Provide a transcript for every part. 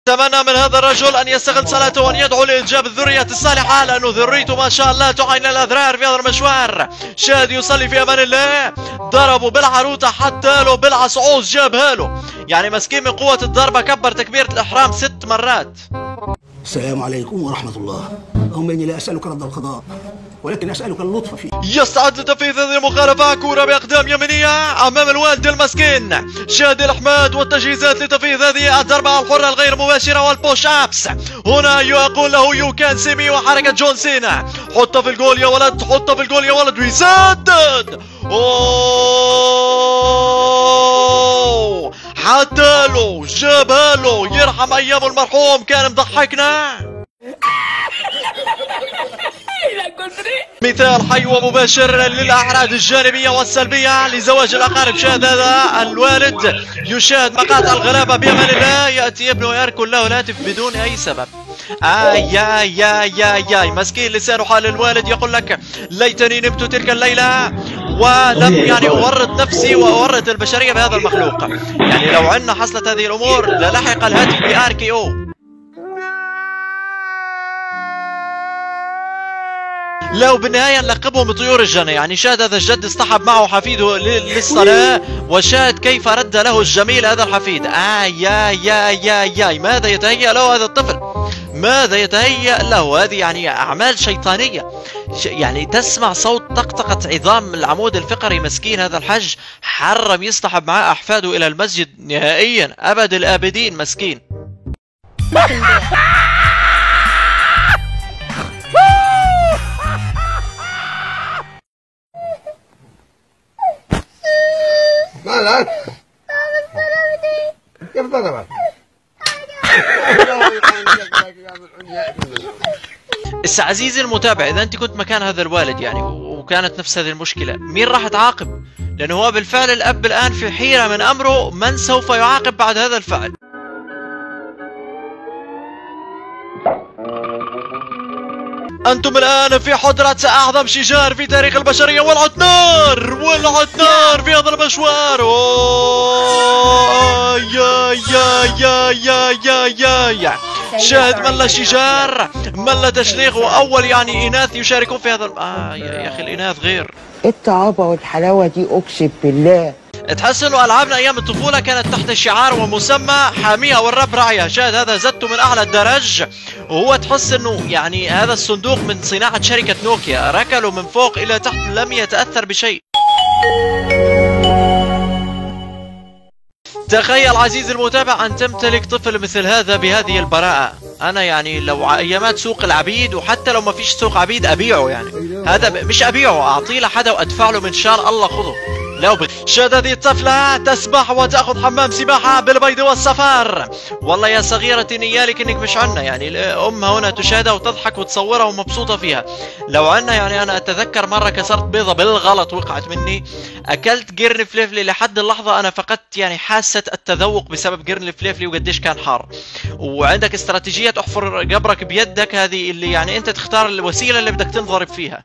أتمنى من هذا الرجل أن يستغل صلاته وأن يدعو لإنجاب الذرية الصالحة، لأنه ذريته ما شاء الله تعين الأذرار في هذا المشوار. شاهد يصلي في أمان الله، ضربوا بالعروطة حتى له بالعصعوص جابها له، يعني مسكين من قوة الضربة كبر تكبيرة الإحرام 6 مرات. السلام عليكم ورحمة الله. اللهم إني لا أسألك رد القضاء ولكن أسألك اللطف فيه. يستعد لتنفيذ هذه المخالفة، كورة بأقدام يمينية أمام الوالد المسكين. شادي الحماد والتجهيزات لتنفيذ هذه الضربة الحرة الغير مباشرة والبوش أبس. هنا يقول له يو كان سيمي وحركة جون سينا. حطها في الجول يا ولد، حطها في الجول يا ولد، ويسدد. أوه حتى له جابها له، يرحم أيام المرحوم كان مضحكنا. مثال حي ومباشر للأعراض الجانبية والسلبية لزواج الأقارب. شاهد هذا الوالد يشاهد مقاطع الغلابة بأمان الله، يأتي ابنه يركل له الهاتف بدون أي سبب. يا مسكين لسانه حال الوالد، يقول لك ليتني نمت تلك الليلة ولم يعني أورط نفسي وأورط البشرية بهذا المخلوق. يعني لو عنا حصلت هذه الأمور للحق الهاتف بRKO. لو بالنهاية نلقبهم طيور الجنة. يعني شاهد هذا الجد اصطحب معه حفيده للصلاة، وشاهد كيف رد له الجميل هذا الحفيد. يا ماذا يتهيأ له هذا الطفل؟ ماذا يتهيأ له؟ هذه يعني أعمال شيطانية. يعني تسمع صوت طقطقة عظام العمود الفقري. مسكين هذا الحج حرم يصطحب معاه أحفاده إلى المسجد نهائيا أبد الآبدين. مسكين. مالك؟ كيف ضربك؟ عزيزي المتابع، إذا أنت كنت مكان هذا الوالد يعني وكانت نفس هذه المشكلة، مين راح تعاقب؟ لأنه هو بالفعل الأب الآن في حيرة من أمره، من سوف يعاقب بعد هذا الفعل؟ أنتم الآن في حضرة أعظم شجار في تاريخ البشرية. ولعت نار، ولعت نار في هذا المشوار. يا شاهد ملا شجار، ملا تشليق، وأول يعني إناث يشاركون في هذا يا أخي الإناث غير. الطعابة والحلاوة دي أقسم بالله. تحس انه العابنا ايام الطفوله كانت تحت شعار ومسمى حاميها والرب راعيها. شاهد هذا زدته من اعلى الدرج، وهو تحس انه يعني هذا الصندوق من صناعه شركه نوكيا، ركله من فوق الى تحت لم يتاثر بشيء. تخيل عزيزي المتابع ان تمتلك طفل مثل هذا بهذه البراءه. انا يعني لو ايامات سوق العبيد، وحتى لو ما فيش سوق عبيد ابيعه، يعني هذا مش ابيعه، اعطيه لحدا وادفع له من شار الله خذه. لو شاهد هذه الطفلة تسبح وتأخذ حمام سباحة بالبيض والصفار. والله يا صغيرتي نيالك انك مش عنا، يعني الام هنا تشاهدها وتضحك وتصورها ومبسوطة فيها. لو عنا يعني انا اتذكر مرة كسرت بيضة بالغلط وقعت مني، اكلت قرن فليفلي، لحد اللحظة انا فقدت يعني حاسة التذوق بسبب قرن الفليفلي وقديش كان حار. وعندك استراتيجية احفر قبرك بيدك، هذه اللي يعني انت تختار الوسيلة اللي بدك تنضرب فيها.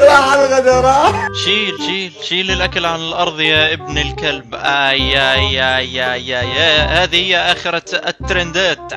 راح الغدا راح. شيل الاكل عن الارض يا ابن الكلب. يا هذه هي اخرة الترندات.